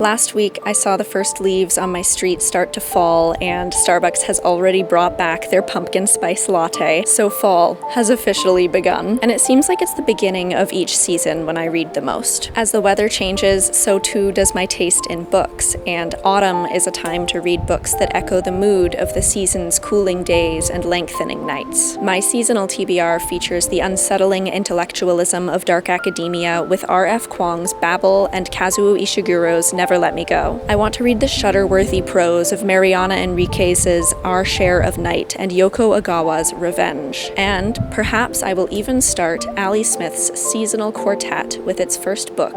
Last week, I saw the first leaves on my street start to fall, and Starbucks has already brought back their pumpkin spice latte, so fall has officially begun. And it seems like it's the beginning of each season when I read the most. As the weather changes, so too does my taste in books, and autumn is a time to read books that echo the mood of the season's cooling days and lengthening nights. My seasonal TBR features the unsettling intellectualism of dark academia with R.F. Kuang's Babel and Kazuo Ishiguro's Never Let Me Go. I want to read the shudder-worthy prose of Mariana Enriquez's Our Share of Night and Yoko Ogawa's Revenge. And perhaps I will even start Ali Smith's seasonal quartet with its first book,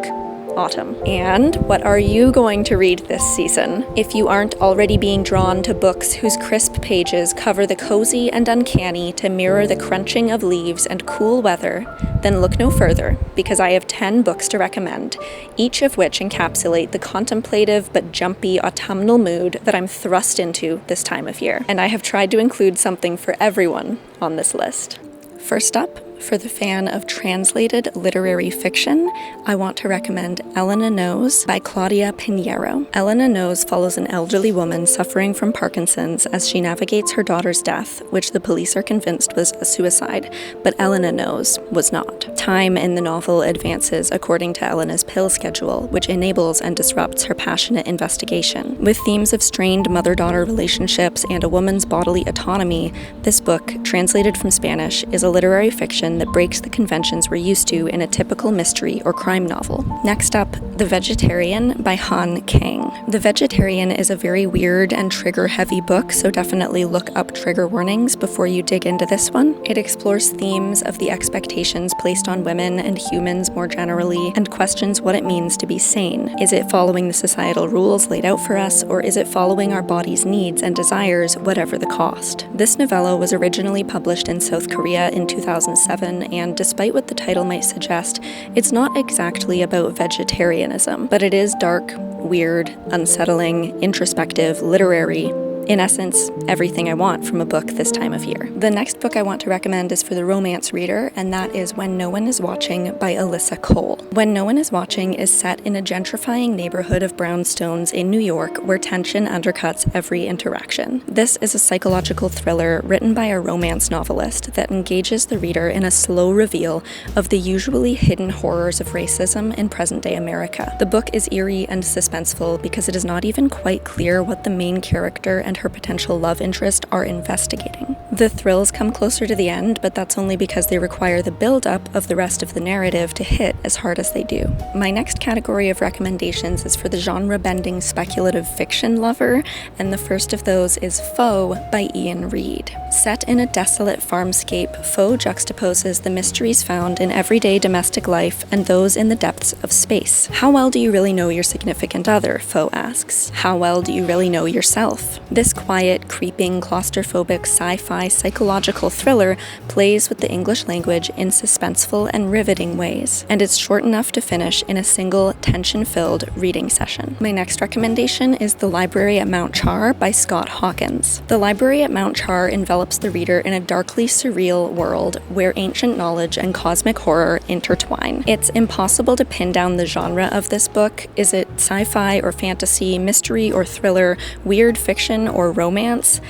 Autumn. And what are you going to read this season? If you aren't already being drawn to books whose crisp pages cover the cozy and uncanny to mirror the crunching of leaves and cool weather, then look no further, because I have 10 books to recommend, each of which encapsulate the contemplative but jumpy autumnal mood that I'm thrust into this time of year. And I have tried to include something for everyone on this list. First up, for the fan of translated literary fiction, I want to recommend Elena Knows by Claudia Pinheiro. Elena Knows follows an elderly woman suffering from Parkinson's as she navigates her daughter's death, which the police are convinced was a suicide, but Elena Knows was not. Time in the novel advances according to Elena's pill schedule, which enables and disrupts her passionate investigation. With themes of strained mother-daughter relationships and a woman's bodily autonomy, this book, translated from Spanish, is a literary fiction that breaks the conventions we're used to in a typical mystery or crime novel. Next up, The Vegetarian by Han Kang. The Vegetarian is a very weird and trigger-heavy book, so definitely look up trigger warnings before you dig into this one. It explores themes of the expectations placed on women and humans more generally, and questions what it means to be sane. Is it following the societal rules laid out for us, or is it following our body's needs and desires, whatever the cost? This novella was originally published in South Korea in 2007, and despite what the title might suggest, it's not exactly about vegetarianism, but it is dark, weird, unsettling, introspective, literary. In essence, everything I want from a book this time of year. The next book I want to recommend is for the romance reader, and that is When No One Is Watching by Alyssa Cole. When No One Is Watching is set in a gentrifying neighborhood of brownstones in New York where tension undercuts every interaction. This is a psychological thriller written by a romance novelist that engages the reader in a slow reveal of the usually hidden horrors of racism in present-day America. The book is eerie and suspenseful because it is not even quite clear what the main character and her potential love interest are investigating. The thrills come closer to the end, but that's only because they require the build-up of the rest of the narrative to hit as hard as they do. My next category of recommendations is for the genre-bending speculative fiction lover, and the first of those is Foe by Ian Reid. Set in a desolate farmscape, Foe juxtaposes the mysteries found in everyday domestic life and those in the depths of space. How well do you really know your significant other? Foe asks. How well do you really know yourself? This quiet, creeping, claustrophobic sci-fi psychological thriller plays with the English language in suspenseful and riveting ways, and it's short enough to finish in a single, tension-filled reading session. My next recommendation is The Library at Mount Char by Scott Hawkins. The Library at Mount Char envelops the reader in a darkly surreal world where ancient knowledge and cosmic horror intertwine. It's impossible to pin down the genre of this book. Is it sci-fi or fantasy, mystery or thriller, weird fiction or romance?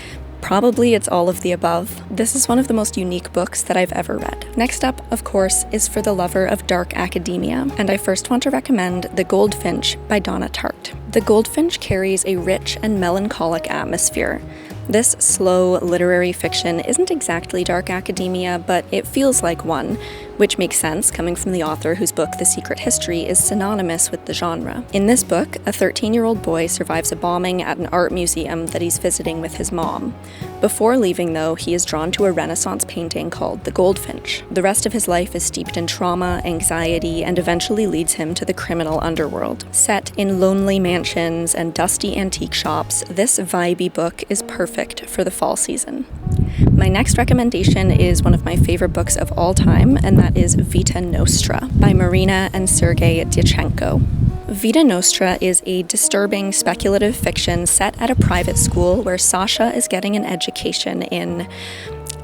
Probably it's all of the above. This is one of the most unique books that I've ever read. Next up, of course, is for the lover of dark academia, and I first want to recommend The Goldfinch by Donna Tartt. The Goldfinch carries a rich and melancholic atmosphere. This slow literary fiction isn't exactly dark academia, but it feels like one, which makes sense coming from the author whose book The Secret History is synonymous with the genre. In this book, a 13-year-old boy survives a bombing at an art museum that he's visiting with his mom. Before leaving, though, he is drawn to a Renaissance painting called The Goldfinch. The rest of his life is steeped in trauma, anxiety, and eventually leads him to the criminal underworld. Set in lonely mansions and dusty antique shops, this vibey book is perfect for the fall season. My next recommendation is one of my favorite books of all time, and that is Vita Nostra by Marina and Sergei Dyachenko. Vita Nostra is a disturbing speculative fiction set at a private school where Sasha is getting an education in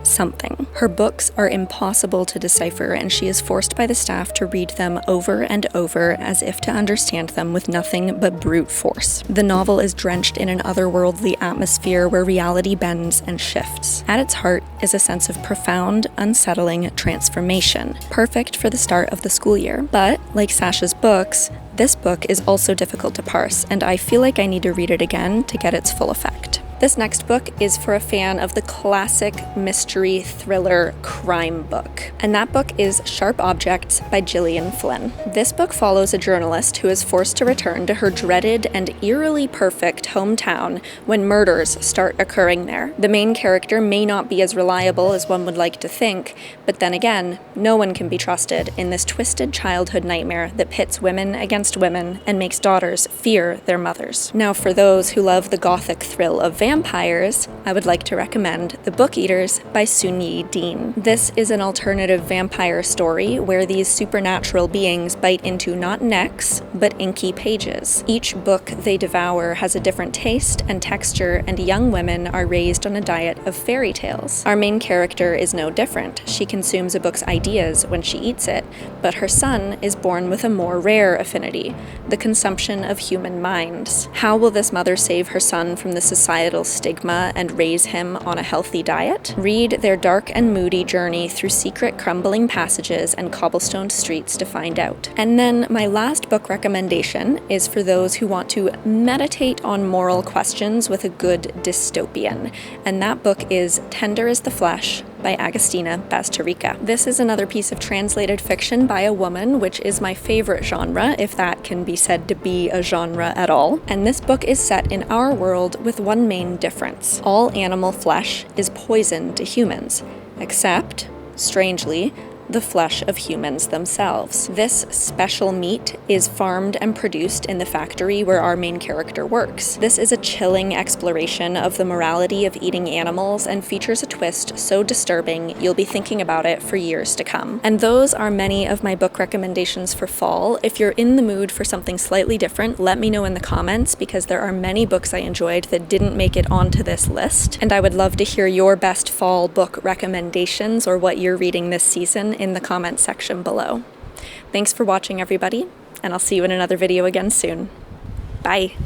something. Her books are impossible to decipher, and she is forced by the staff to read them over and over as if to understand them with nothing but brute force. The novel is drenched in an otherworldly atmosphere where reality bends and shifts. At its heart is a sense of profound, unsettling transformation, perfect for the start of the school year. But, like Sasha's books, this book is also difficult to parse, and I feel like I need to read it again to get its full effect. This next book is for a fan of the classic mystery thriller crime book, and that book is Sharp Objects by Gillian Flynn. This book follows a journalist who is forced to return to her dreaded and eerily perfect hometown when murders start occurring there. The main character may not be as reliable as one would like to think, but then again, no one can be trusted in this twisted childhood nightmare that pits women against women and makes daughters fear their mothers. Now, for those who love the gothic thrill of vampires, I would like to recommend The Book Eaters by Sun-Yi Dean. This is an alternative vampire story where these supernatural beings bite into not necks, but inky pages. Each book they devour has a different taste and texture, and young women are raised on a diet of fairy tales. Our main character is no different. She consumes a book's ideas when she eats it, but her son is born with a more rare affinity, the consumption of human minds. How will this mother save her son from the societal stigma and raise him on a healthy diet? Read their dark and moody journey through secret crumbling passages and cobblestone streets to find out. And then my last book recommendation is for those who want to meditate on moral questions with a good dystopian, and that book is Tender as the Flesh by Agustina Bazterrica. This is another piece of translated fiction by a woman, which is my favorite genre, if that can be said to be a genre at all. And this book is set in our world with one main difference. All animal flesh is poison to humans, except, strangely, the flesh of humans themselves. This special meat is farmed and produced in the factory where our main character works. This is a chilling exploration of the morality of eating animals and features a twist so disturbing you'll be thinking about it for years to come. And those are many of my book recommendations for fall. If you're in the mood for something slightly different, let me know in the comments, because there are many books I enjoyed that didn't make it onto this list, and I would love to hear your best fall book recommendations or what you're reading this season in the comments section below. Thanks for watching, everybody, and I'll see you in another video again soon. Bye!